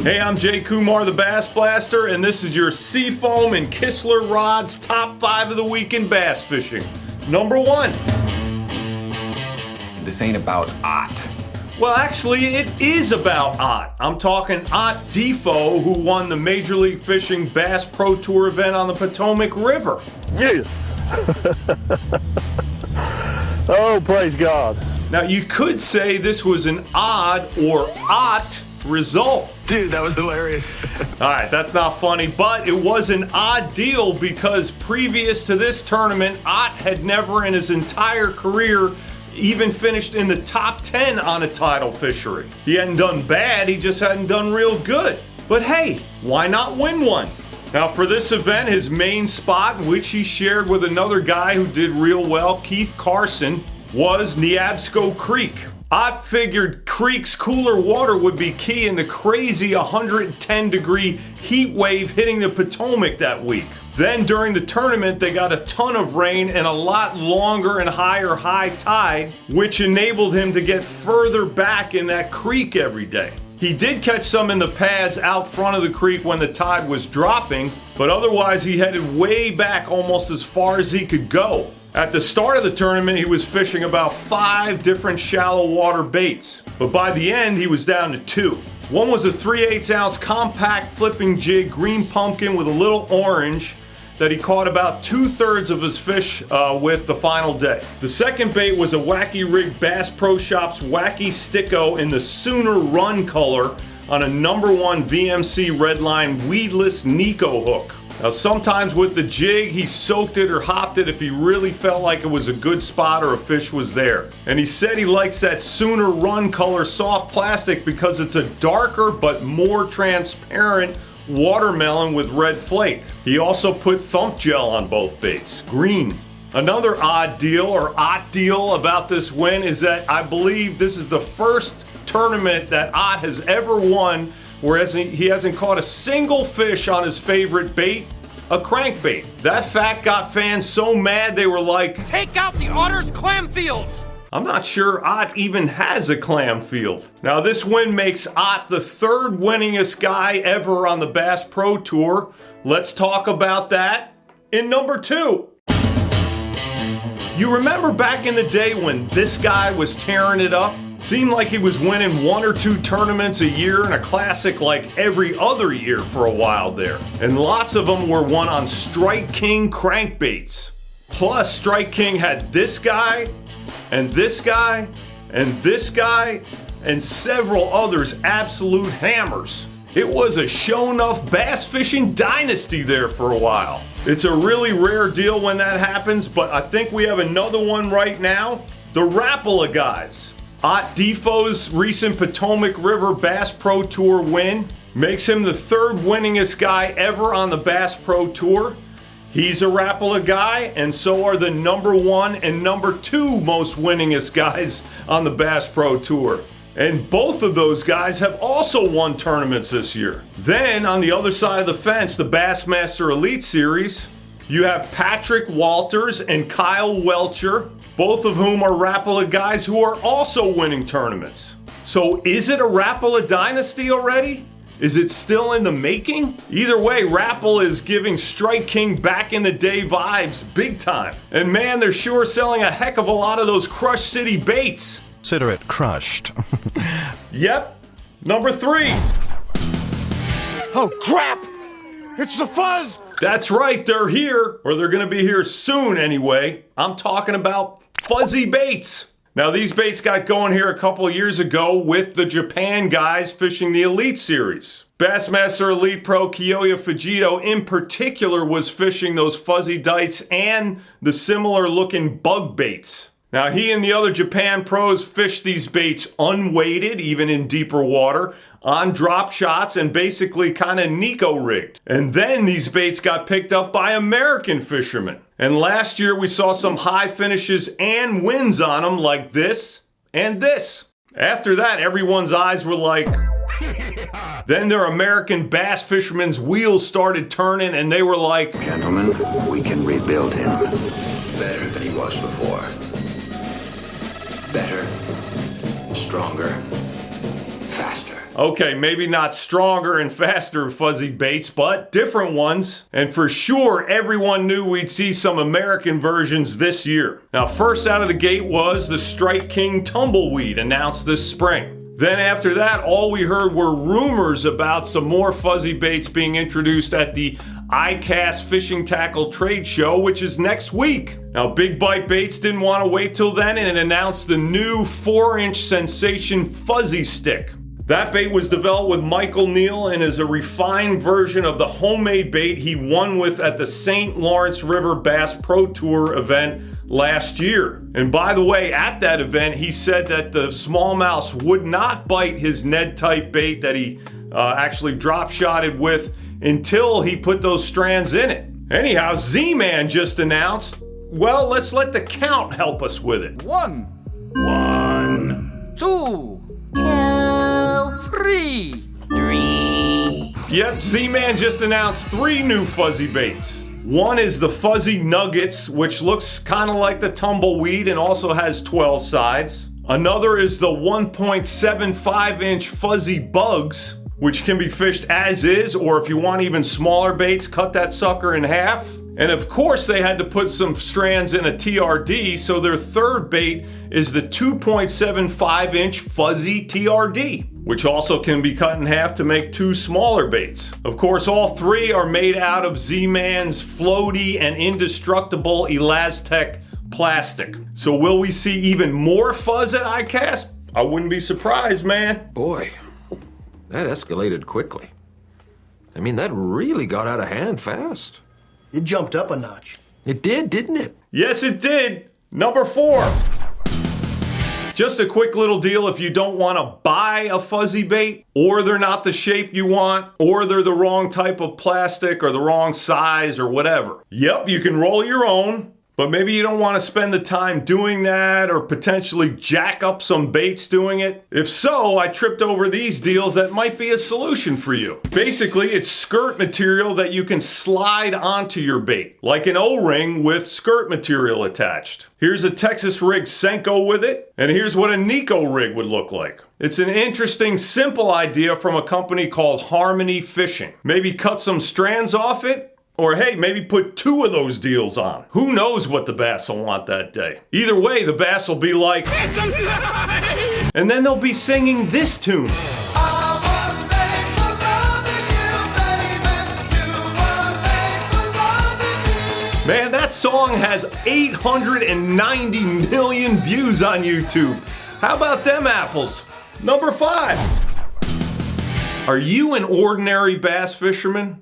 Hey, I'm Jay Kumar, the BassBlaster, and this is your Seafoam and Kistler rods top 5 of the week in bass fishing. Number 1. This ain't about Ott. Well, actually, it is about Ott. I'm talking Ott DeFoe, who won the Major League Fishing Bass Pro Tour event on the Potomac River. Yes. Oh, praise God. Now, you could say this was an odd or Ott result. Dude, that was hilarious. All right, that's not funny, but it was an odd deal because previous to this tournament, Ott had never in his entire career even finished in the top 10 on a tidal fishery. He hadn't done bad, he just hadn't done real good. But hey, why not win one? Now for this event, his main spot, which he shared with another guy who did real well, Keith Carson, was Neabsco Creek. Ott figured Creek's cooler water would be key in the crazy 110-degree heat wave hitting the Potomac that week. Then during the tournament, they got a ton of rain and a lot longer and higher high tide, which enabled him to get further back in that creek every day. He did catch some in the pads out front of the creek when the tide was dropping, but otherwise he headed way back almost as far as he could go. At the start of the tournament, he was fishing about 5 different shallow water baits, but by the end, he was down to 2. One was a 3/8 ounce compact flipping jig green pumpkin with a little orange that he caught about 2/3 of his fish with the final day. The second bait was a Wacky Rig Bass Pro Shops Wacky Stik-O in the Sooner Run color on a #1 VMC Redline weedless Nico hook. Now sometimes with the jig, he soaked it or hopped it if he really felt like it was a good spot or a fish was there. And he said he likes that Sooner Run color soft plastic because it's a darker but more transparent watermelon with red flake. He also put thump gel on both baits, green. Another odd deal or Ott deal about this win is that I believe this is the first tournament that Ott has ever won whereas he hasn't caught a single fish on his favorite bait, a crankbait. That fact got fans so mad they were like, "Take out the Otter's clam fields!" I'm not sure Ott even has a clam field. Now this win makes Ott the 3rd winningest guy ever on the Bass Pro Tour. Let's talk about that in number 2. You remember back in the day when this guy was tearing it up? Seemed like he was winning 1 or 2 tournaments a year and a classic like every other year for a while there. And lots of them were won on Strike King crankbaits. Plus, Strike King had this guy, and this guy, and this guy, and several others absolute hammers. It was a show-enough bass fishing dynasty there for a while. It's a really rare deal when that happens, but I think we have another one right now. The Rapala guys. Ott DeFoe's recent Potomac River Bass Pro Tour win makes him the 3rd winningest guy ever on the Bass Pro Tour. He's a Rapala guy, and so are the #1 and #2 most winningest guys on the Bass Pro Tour. And both of those guys have also won tournaments this year. Then, on the other side of the fence, the Bassmaster Elite Series, you have Patrick Walters and Kyle Welcher, both of whom are Rapala guys who are also winning tournaments. So is it a Rapala dynasty already? Is it still in the making? Either way, Rapala is giving Strike King back in the day vibes big time. And man, they're sure selling a heck of a lot of those Crush City baits. Consider it crushed. Yep. Number 3. Oh crap! It's the fuzz! That's right, they're here, or they're gonna be here soon anyway. I'm talking about fuzzy baits. Now these baits got going here a couple of years ago with the Japan guys fishing the Elite Series. Bassmaster Elite Pro Kiyoya Fujito in particular was fishing those fuzzy dice and the similar looking bug baits. Now he and the other Japan pros fished these baits unweighted, even in deeper water, on drop shots and basically kind of Nico rigged. And then these baits got picked up by American fishermen. And last year we saw some high finishes and wins on them like this and this. After that, everyone's eyes were like, then their American bass fishermen's wheels started turning and they were like, "Gentlemen, we can rebuild him better than he was before. Better, stronger, faster." Okay, maybe not stronger and faster fuzzy baits, but different ones. And for sure, everyone knew we'd see some American versions this year. Now, first out of the gate was the Strike King Tumbleweed, announced this spring. Then after that, all we heard were rumors about some more fuzzy baits being introduced at the ICAST Fishing Tackle Trade Show, which is next week. Now, Big Bite Baits didn't want to wait till then and announced the new 4-inch Sensation Fuzzy Stick. That bait was developed with Michael Neal and is a refined version of the homemade bait he won with at the St. Lawrence River Bass Pro Tour event last year. And by the way, at that event, he said that the smallmouths would not bite his Ned type bait that he actually drop shotted with until he put those strands in it. Anyhow, Z-Man just announced, well, let's let the count help us with it. 1, 2, 3. Yep, Z-Man just announced 3 new fuzzy baits. One is the Fuzzy Nuggets, which looks kind of like the Tumbleweed and also has 12 sides. Another is the 1.75-inch Fuzzy Bugs, which can be fished as is, or if you want even smaller baits, cut that sucker in half. And of course, they had to put some strands in a TRD, so their third bait is the 2.75-inch Fuzzy TRD, which also can be cut in half to make 2 smaller baits. Of course, all 3 are made out of Z-Man's floaty and indestructible Elastec plastic. So will we see even more fuzz at ICAST? I wouldn't be surprised, man. Boy, that escalated quickly. I mean, that really got out of hand fast. It jumped up a notch. It did, didn't it? Yes, it did. Number 4. Just a quick little deal if you don't want to buy a fuzzy bait, or they're not the shape you want, or they're the wrong type of plastic or the wrong size or whatever. Yep, you can roll your own, but maybe you don't want to spend the time doing that or potentially jack up some baits doing it. If so, I tripped over these deals that might be a solution for you. Basically, it's skirt material that you can slide onto your bait, like an O-ring with skirt material attached. Here's a Texas rig Senko with it, and here's what a Nico rig would look like. It's an interesting, simple idea from a company called Harmony Fishing. Maybe cut some strands off it, or hey, maybe put 2 of those deals on. Who knows what the bass will want that day. Either way, the bass will be like, "It's alive!" And then they'll be singing this tune. Man, that song has 890 million views on YouTube. How about them apples? Number 5. Are you an ordinary bass fisherman?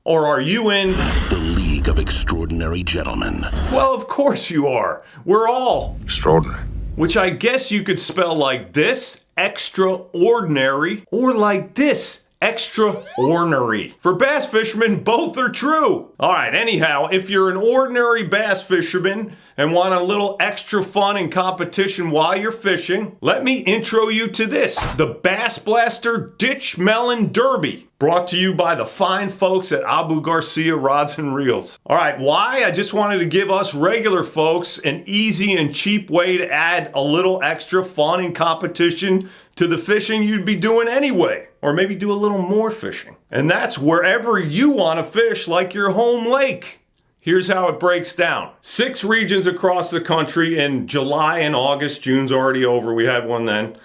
Or are you in the League of Extraordinary Gentlemen? Well, of course you are. We're all Extraordinary. which I guess you could spell like this, extraordinary, or like this, extraordinary. For bass fishermen, both are true. All right, anyhow, if you're an ordinary bass fisherman and want a little extra fun and competition while you're fishing, let me intro you to this, the BassBlaster Ditch Melon Derby, brought to you by the fine folks at Abu Garcia Rods and Reels. All right, why? I just wanted to give us regular folks an easy and cheap way to add a little extra fun and competition to the fishing you'd be doing anyway, or maybe do a little more fishing. And that's wherever you want to fish, like your home lake. Here's how it breaks down. 6 regions across the country in July and August. June's already over. We had one then.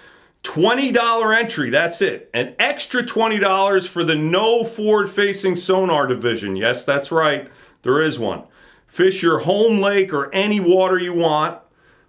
$20 entry, that's it. An extra $20 for the no forward-facing sonar division. Yes, that's right. There is one. Fish your home lake or any water you want.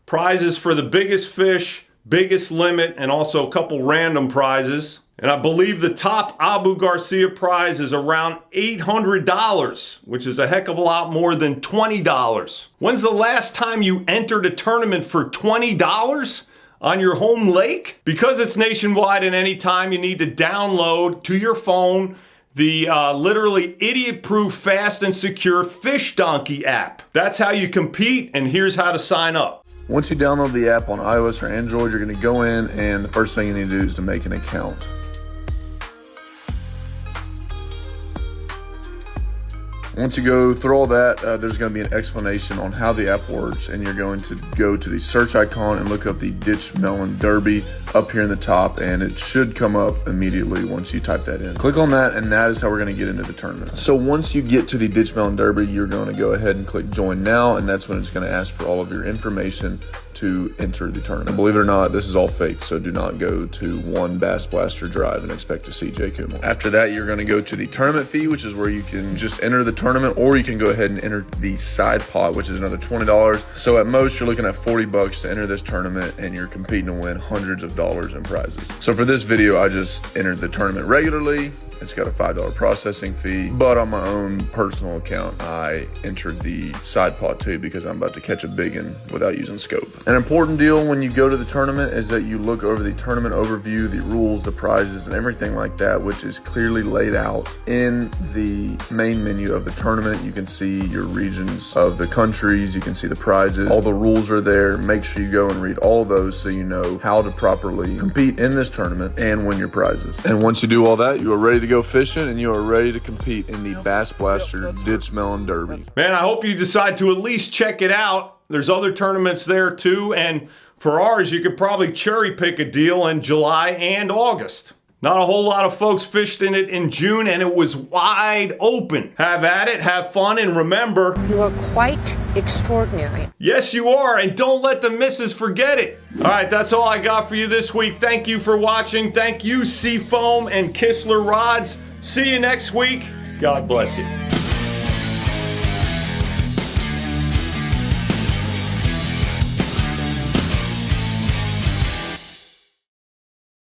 Prizes for the biggest fish, biggest limit, and also a couple random prizes. And I believe the top Abu Garcia prize is around $800, which is a heck of a lot more than $20. When's the last time you entered a tournament for $20 on your home lake? Because it's nationwide and anytime, you need to download to your phone the literally idiot-proof, fast and secure Fish Donkey app. That's how you compete, and here's how to sign up. Once you download the app on iOS or Android, you're going to go in, and the first thing you need to do is to make an account. Once you go through all that, there's going to be an explanation on how the app works, and you're going to go to the search icon and look up the Ditch Melon Derby up here in the top, and it should come up immediately once you type that in. Click on that, and that is how we're going to get into the tournament. So once you get to the Ditch Melon Derby, you're going to go ahead and click join now, and that's when it's going to ask for all of your information to enter the tournament. And believe it or not, this is all fake, so do not go to one BassBlaster drive and expect to see J. Kumel. After that, you're going to go to the tournament fee, which is where you can just enter the tournament, or you can go ahead and enter the side pot, which is another $20. So at most, you're looking at $40 to enter this tournament, and you're competing to win hundreds of dollars in prizes. So for this video, I just entered the tournament regularly. It's got a $5 processing fee, but on my own personal account, I entered the side pot too because I'm about to catch a big one without using scope. An important deal when you go to the tournament is that you look over the tournament overview, the rules, the prizes, and everything like that, which is clearly laid out in the main menu of the tournament. You can see your regions of the countries, you can see the prizes, all the rules are there. Make sure you go and read all of those so you know how to properly compete in this tournament and win your prizes. And once you do all that, you are ready to go fishing, and you are ready to compete in the BassBlaster Ditch Melon Derby. Man, I hope you decide to at least check it out. There's other tournaments there too, and for ours, you could probably cherry pick a deal in July and August. Not a whole lot of folks fished in it in June, and it was wide open. Have at it, have fun, and remember, you are quite extraordinary. Yes, you are, and don't let the missus forget it. All right, that's all I got for you this week. Thank you for watching. Thank you, Seafoam and Kistler Rods. See you next week. God bless you.